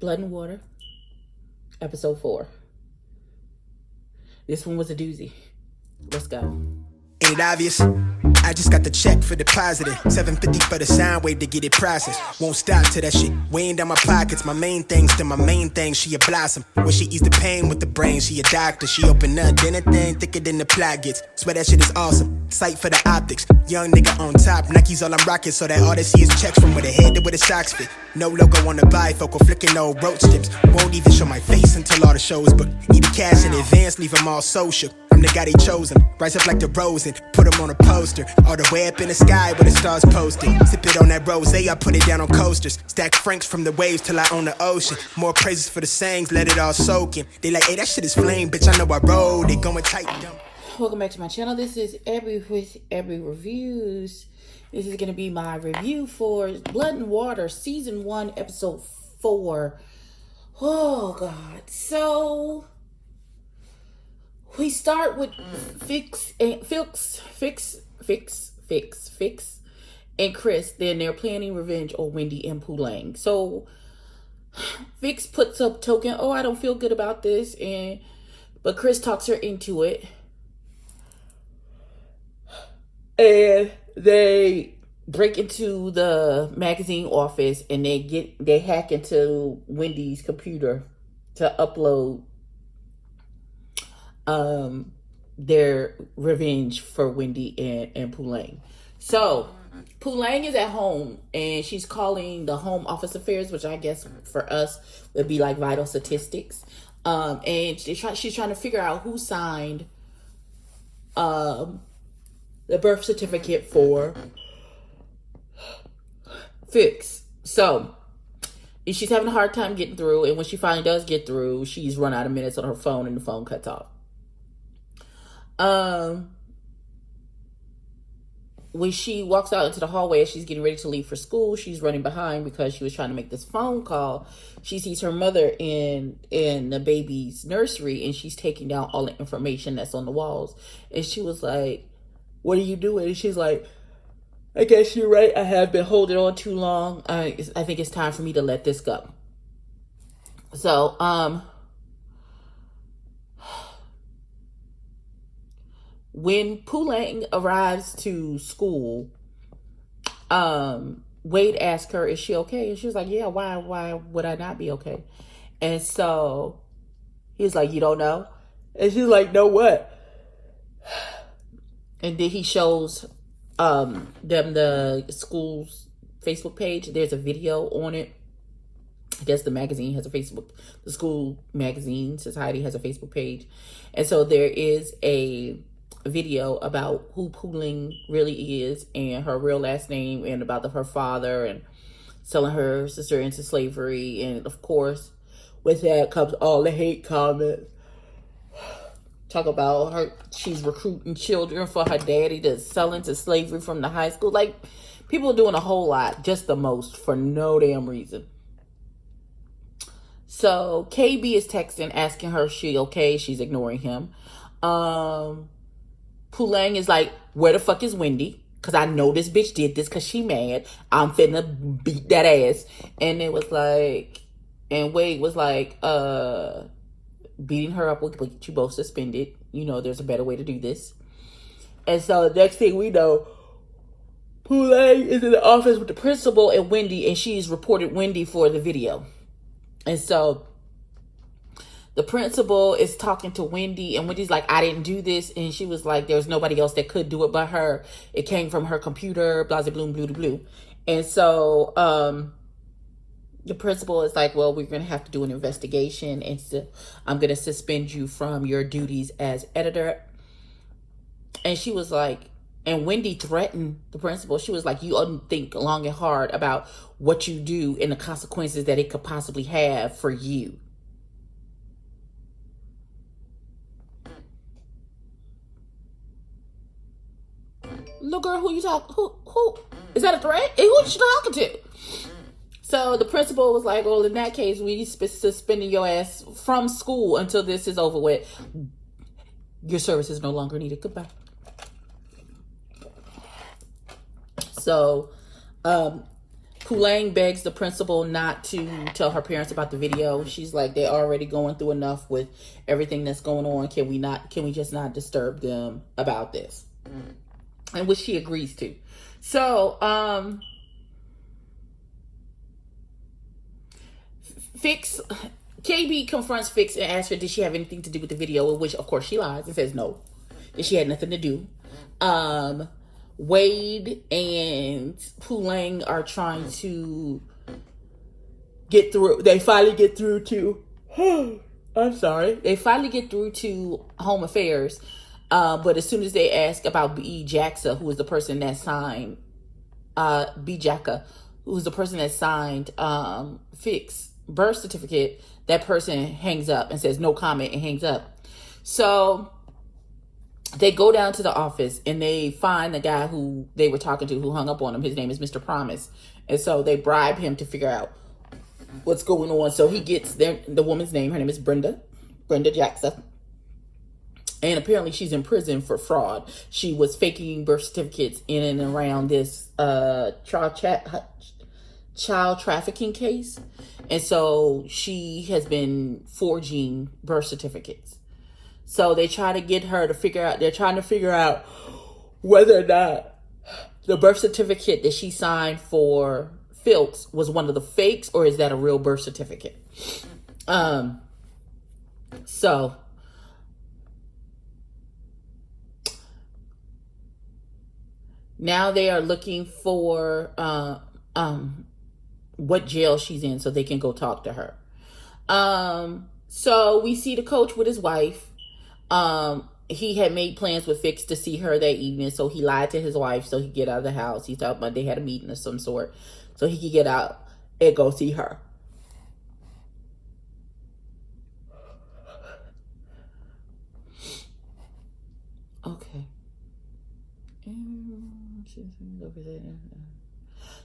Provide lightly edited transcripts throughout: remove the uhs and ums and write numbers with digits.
Blood and Water, episode 4. This one was a doozy. Let's go. Ain't it obvious? I just got the check for depositing. $750 for the sound wave to get it processed. Won't stop till that shit weighing down my pockets. My main thing's to my main thing. She a blossom. When she ease the pain with the brain, she a doctor. She open up, then a thing thicker than the plot gets. Swear that shit is awesome. Sight for the optics. Young nigga on top. Nike's all I'm rocking, so that all they see is checks from where the head to where the socks fit. No logo on the bifocal, flicking old roach tips. Won't even show my face until all the shows book. Need the cash in advance, leave them all social. I'm the guy they chosen. Rise up like the rose and put them on a poster. All the way up in the sky where the stars posted. Sip it on that rose, I put it down on coasters. Stack francs from the waves till I own the ocean. More praises for the sayings, let it all soak in. They like, hey, that shit is flame, bitch, I know I rode. They going tight. Welcome back to my channel. This is Every Reviews. This is going to be my review for Blood and Water, Season 1, Episode 4. Oh, God. So, we start with Fix and Chris. Then they're planning revenge on Wendy and Pulang. So, Fix puts up token, oh, I don't feel good about this. But Chris talks her into it. And they break into the magazine office and they hack into Wendy's computer to upload their revenge for Wendy and Pulang. So Pulang is at home and she's calling the Home Office Affairs, which I guess for us would be like vital statistics. And she's trying to figure out who signed the birth certificate for Fix. So she's having a hard time getting through, and when she finally does get through, she's run out of minutes on her phone and the phone cuts off. When she walks out into the hallway, she's getting ready to leave for school. She's running behind because she was trying to make this phone call. She sees her mother in the baby's nursery, and she's taking down all the information that's on the walls. And she was like, what are you doing? And she's like, I guess you're right. I have been holding on too long. I think it's time for me to let this go. So, when Pulang arrives to school, Wade asks her, is she okay? And she was like, yeah, why would I not be okay? And so he's like, you don't know? And she's like, no, what? And then he shows them the school's Facebook page. There's a video on it. I guess the magazine has a Facebook. The school magazine society has a Facebook page. And so there is a video about who Pulang really is and her real last name and about her father and selling her sister into slavery. And of course, with that comes all the hate comments. Talk about her, she's recruiting children for her daddy to sell into slavery from the high school. Like, people are doing a whole lot, just the most, for no damn reason. So, KB is texting, asking her if she's okay. She's ignoring him. Pulang is like, where the fuck is Wendy? Because I know this bitch did this because she mad. I'm finna beat that ass. And it was like, and Wade was like, beating her up will get you both suspended. You know, there's a better way to do this. And so the next thing we know, Pulang is in the office with the principal and Wendy, and she's reported Wendy for the video. And so the principal is talking to Wendy, and Wendy's like, I didn't do this. And she was like, there's nobody else that could do it but her. It came from her computer, blah, blah, blah, blah, blah. And so the principal is like, well, we're going to have to do an investigation, and so I'm going to suspend you from your duties as editor. And she was like, and Wendy threatened the principal. She was like, you ought to think long and hard about what you do and the consequences that it could possibly have for you. Little girl, who you talking? Who? Is that a threat? Who you talking to? So the principal was like, well, in that case, we suspending your ass from school until this is over with. Your service is no longer needed. Goodbye. So Pulang begs the principal not to tell her parents about the video. She's like, they're already going through enough with everything that's going on. Can we just not disturb them about this? And which she agrees to. So, KB confronts Fix and asks her, did she have anything to do with the video? Which, of course, she lies and says no, that she had nothing to do. Wade and Pulang are trying to get through. They finally get through to. I'm sorry. They finally get through to Home Affairs. But as soon as they ask about B. Jaxa, who was the person that signed, B. Jacka, who was the person that signed Fix birth certificate, that person hangs up and says no comment and hangs up. So they go down to the office and they find the guy who they were talking to who hung up on him. His name is Mr. Promise. And so they bribe him to figure out what's going on. So he gets the woman's name. Her name is Brenda Jackson. And apparently she's in prison for fraud. She was faking birth certificates in and around this child trafficking case. And so she has been forging birth certificates. So they try to get her to figure out, they're trying to figure out whether or not the birth certificate that she signed for Filks was one of the fakes, or is that a real birth certificate? So now they are looking for what jail she's in so they can go talk to her. So we see the coach with his wife. He had made plans with Fix to see her that evening, so he lied to his wife so he could get out of the house. He thought they had a meeting of some sort so he could get out and go see her. Okay.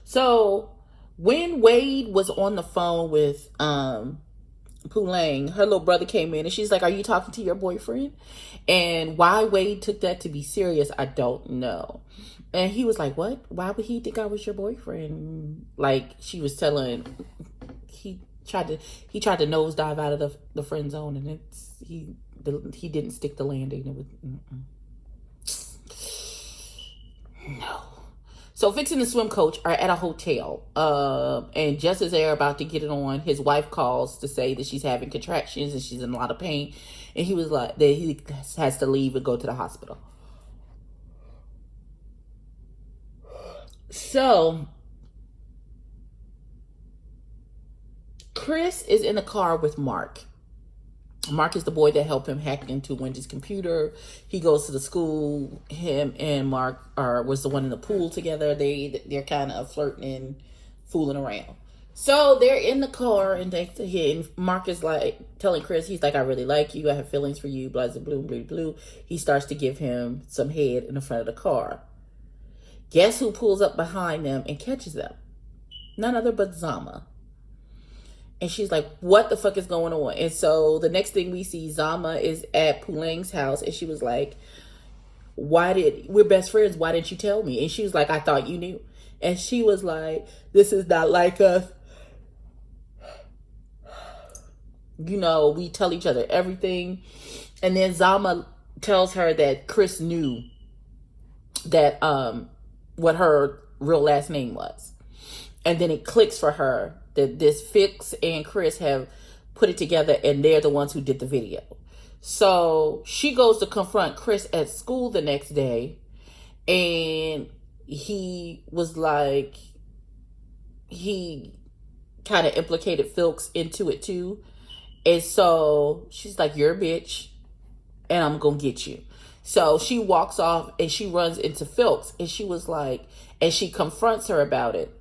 So when Wade was on the phone with Pulang, her little brother came in and she's like, are you talking to your boyfriend? And why Wade took that to be serious, I don't know. And he was like, what? Why would he think I was your boyfriend? Like she was telling, he tried to nosedive out of the friend zone, and he didn't stick the landing. It was no. So Fix and the swim coach are at a hotel, and just as they're about to get it on, his wife calls to say that she's having contractions and she's in a lot of pain, and he was like that he has to leave and go to the hospital. So Chris is in the car with Mark. Mark is the boy that helped him hack into Wendy's computer. He goes to the school. Him and Mark was the one in the pool together. They're kind of flirting and fooling around. So they're in the car, and Mark is like telling Chris, he's like, I really like you. I have feelings for you. Blah, blah, blah, blah, blah. He starts to give him some head in the front of the car. Guess who pulls up behind them and catches them? None other but Zama. And she's like, what the fuck is going on? And so the next thing we see, Zama is at Pulang's house. And she was like, we're best friends. Why didn't you tell me? And she was like, I thought you knew. And she was like, this is not like us. You know, we tell each other everything. And then Zama tells her that Chris knew that, what her real last name was. And then it clicks for her that this Fix and Chris have put it together, and they're the ones who did the video. So she goes to confront Chris at school the next day, and he was like, he kind of implicated Filks into it too. And so she's like, you're a bitch, and I'm gonna get you. So she walks off and she runs into Filks, and she was like, and she confronts her about it.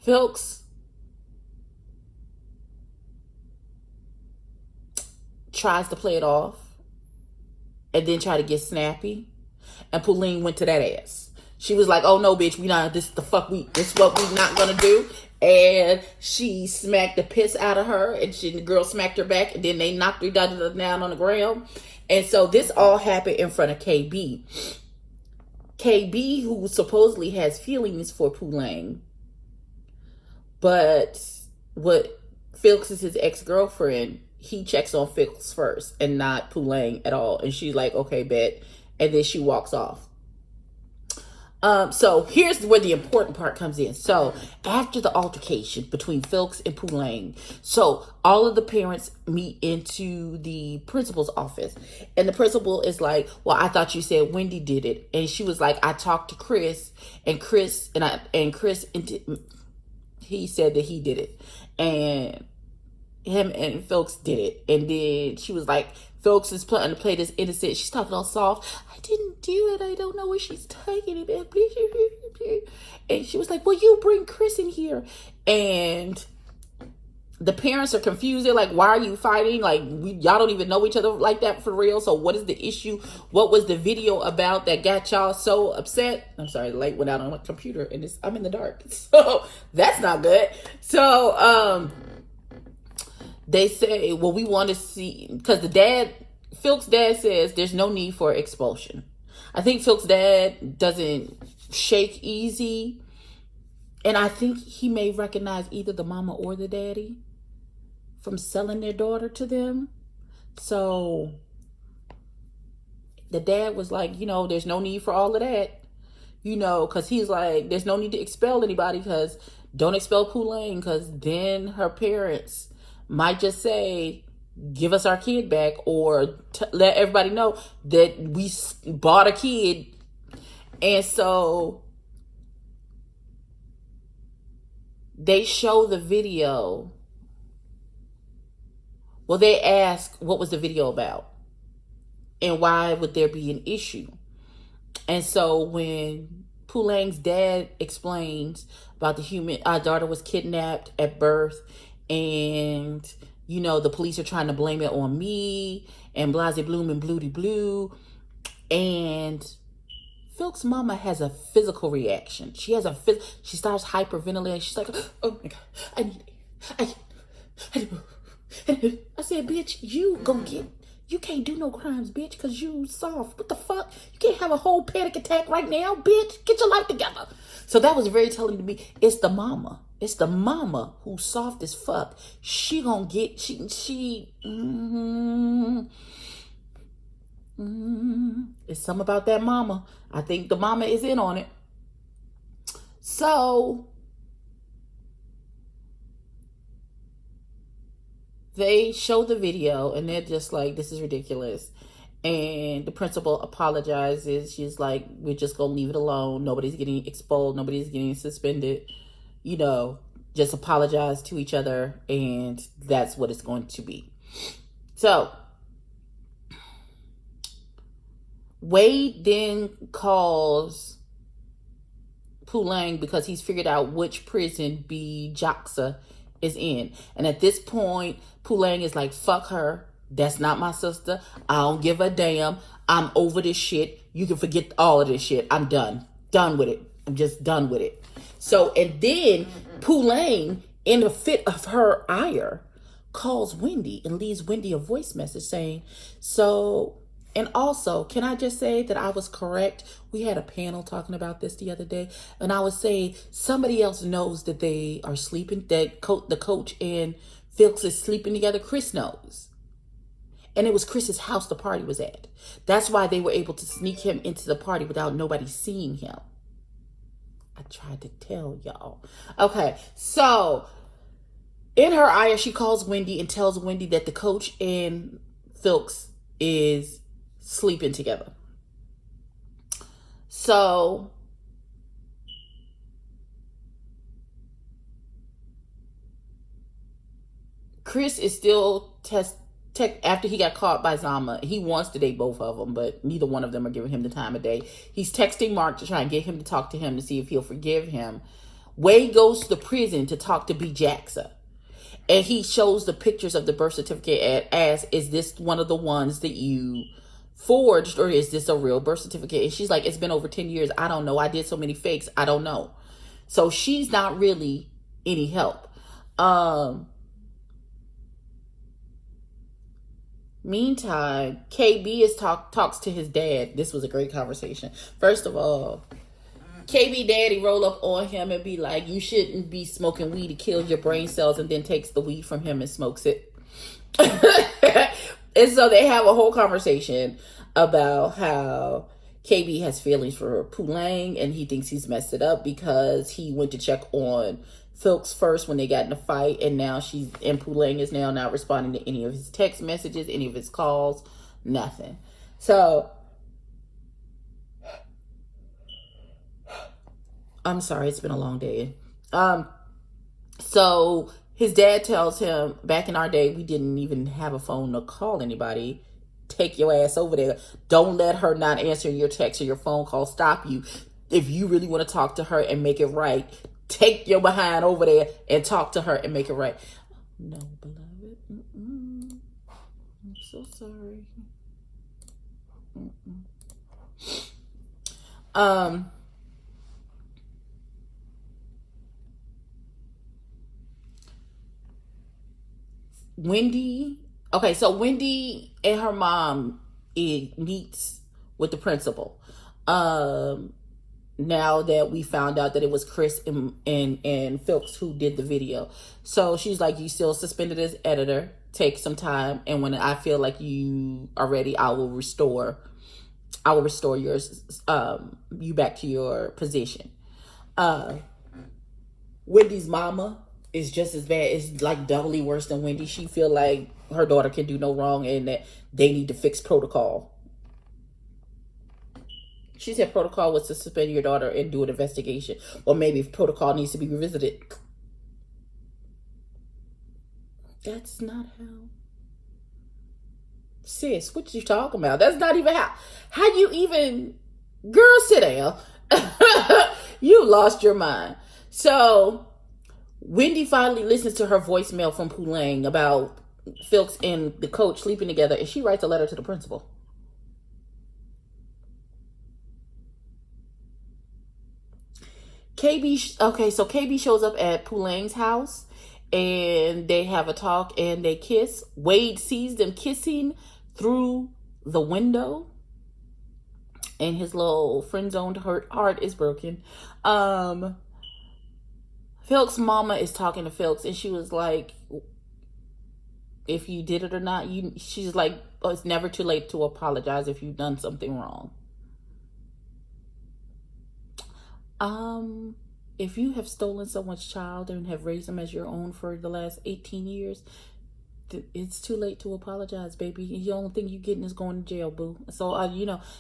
Filks tries to play it off and then try to get snappy, and Pauline went to that ass. She was like, oh no, bitch, this is what we not gonna do. And she smacked the piss out of her, and the girl smacked her back, and then they knocked her down on the ground. And so this all happened in front of KB, who supposedly has feelings for Pulang, But what Felix is his ex-girlfriend, he checks on Felix first and not Pulang at all. And she's like, okay, bet. And then she walks off. So here's where the important part comes in. So after the altercation between Felix and Pulang, so all of the parents meet into the principal's office, and the principal is like, "Well, I thought you said Wendy did it," and she was like, "I talked to Chris, and he said that he did it, and him and Felix did it." And then she was like, Felix is trying to play this innocent. She's talking all soft. I didn't do it. I don't know where she's taking it. And she was like, well, you bring Chris in here. And the parents are confused. They're like, why are you fighting? Like, y'all don't even know each other like that for real. So what is the issue? What was the video about that got y'all so upset? I'm sorry, the light went out on my computer and I'm in the dark. So that's not good. So, they say, well, we want to see, because Phil's dad says there's no need for expulsion. I think Phil's dad doesn't shake easy. And I think he may recognize either the mama or the daddy from selling their daughter to them. So the dad was like, there's no need for all of that. Because he's like, there's no need to expel anybody, because don't expel Pulang, because then her parents might just say, give us our kid back, or let everybody know that we bought a kid. And so they show the video. Well, they ask, what was the video about? And why would there be an issue? And so when Pulang's dad explains about our daughter was kidnapped at birth, and the police are trying to blame it on me, and blase bloom and bloody blue. And Phil's mama has a physical reaction. She starts hyperventilating. She's like, oh my God, I said, bitch, you can't do no crimes, bitch, because you soft. What the fuck? You can't have a whole panic attack right now, bitch. Get your life together. So that was very telling to me. It's the mama. It's the mama who's soft as fuck. She gonna get, it's something about that mama. I think the mama is in on it. So they show the video and they're just like, this is ridiculous. And the principal apologizes. She's like, we're just gonna leave it alone. Nobody's getting expelled. Nobody's getting suspended. Just apologize to each other, and that's what it's going to be. So Wade then calls Pulang because he's figured out which prison Jaxa is in. And at this point, Pulang is like, fuck her. That's not my sister. I don't give a damn. I'm over this shit. You can forget all of this shit. I'm done. Done with it. I'm just done with it. So, and then Pulang, in a fit of her ire, calls Wendy and leaves Wendy a voice message saying, so, and also, can I just say that I was correct? We had a panel talking about this the other day, and I was saying somebody else knows that they are sleeping, that the coach and Felix is sleeping together. Chris knows. And it was Chris's house the party was at. That's why they were able to sneak him into the party without nobody seeing him. I tried to tell y'all. Okay, so in her ire, she calls Wendy and tells Wendy that the coach and Felix is sleeping together. So Chris is still after he got caught by Zama. He wants to date both of them, but neither one of them are giving him the time of day. He's texting Mark to try and get him to talk to him to see if he'll forgive him. Wade goes to the prison to talk to Jaxa. And he shows the pictures of the birth certificate and asks, is this one of the ones that you forged, or is this a real birth certificate? And she's like, it's been over 10 years. I don't know. I did so many fakes. I don't know. So she's not really any help. Meantime, KB talks to his dad. This was a great conversation. First of all, KB daddy roll up on him and be like, you shouldn't be smoking weed, it kills your brain cells, and then takes the weed from him and smokes it. And so they have a whole conversation about how KB has feelings for Pulang, and he thinks he's messed it up because he went to check on Filks first when they got in a fight, and now Pulang is now not responding to any of his text messages, any of his calls, nothing. So I'm sorry, it's been a long day. So his dad tells him, back in our day, we didn't even have a phone to call anybody. Take your ass over there. Don't let her not answer your text or your phone call stop you. If you really want to talk to her and make it right, take your behind over there and talk to her and make it right. No, beloved. I'm so sorry. Wendy. Okay, so Wendy and her mom meets with the principal. Now that we found out that it was Chris and Phillips who did the video. So she's like, you still suspended as editor. Take some time. And when I feel like you are ready, I will restore yours, you back to your position. Wendy's mama is just as bad. It's like doubly worse than Wendy. She feel like her daughter can do no wrong and that they need to fix protocol. She said protocol was to suspend your daughter and do an investigation. Or maybe protocol needs to be revisited. That's not how. Sis, what you talking about? That's not even how you even. Girl, sit down. You lost your mind. So Wendy finally listens to her voicemail from Pulang about Philks and the coach sleeping together, and she writes a letter to the principal. KB shows up at Pulang's house, and they have a talk, and they kiss. Wade sees them kissing through the window, and his little friend-zoned heart is broken. Philks' mama is talking to Philks, and she was like, if you did it or not, she's like, oh, it's never too late to apologize if you've done something wrong. If you have stolen someone's child and have raised them as your own for the last 18 years, it's too late to apologize, baby. The only thing you getting is going to jail, boo. So,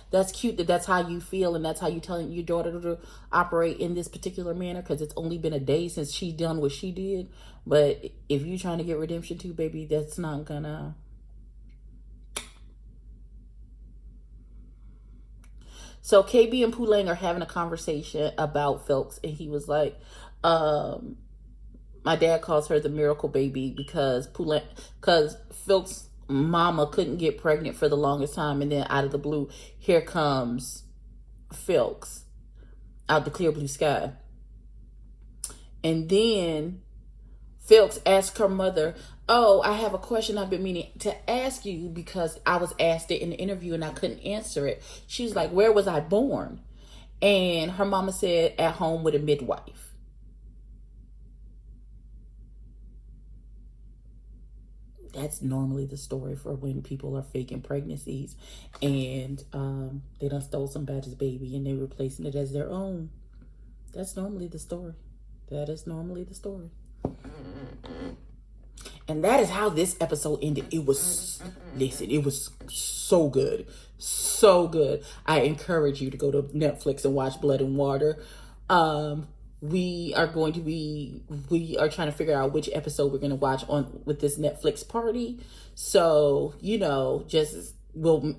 that's cute that's how you feel, and that's how you telling your daughter to operate in this particular manner, because it's only been a day since she done what she did. But if you're trying to get redemption too, baby, that's not gonna. So KB and Pulang are having a conversation about Philks, and he was like, my dad calls her the miracle baby because Philks' mama couldn't get pregnant for the longest time, and then out of the blue, here comes Philks out the clear blue sky. And then Philks asked her mother, oh, I have a question I've been meaning to ask you because I was asked it in the interview and I couldn't answer it. She was like, where was I born? And her mama said, at home with a midwife. That's normally the story for when people are faking pregnancies and they done stole somebody's baby and they're replacing it as their own. That's normally the story. That is normally the story. And that is how this episode ended. It was so good. So good. I encourage you to go to Netflix and watch Blood and Water. We are trying to figure out which episode we're going to watch with this Netflix party. So,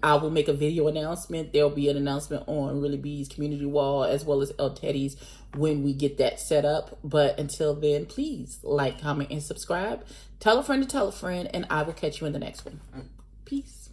I will make a video announcement. There'll be an announcement on Really Bee's community wall as well as El Teddy's when we get that set up. But until then, please like, comment, and subscribe. Tell a friend to tell a friend, and I will catch you in the next one. Peace.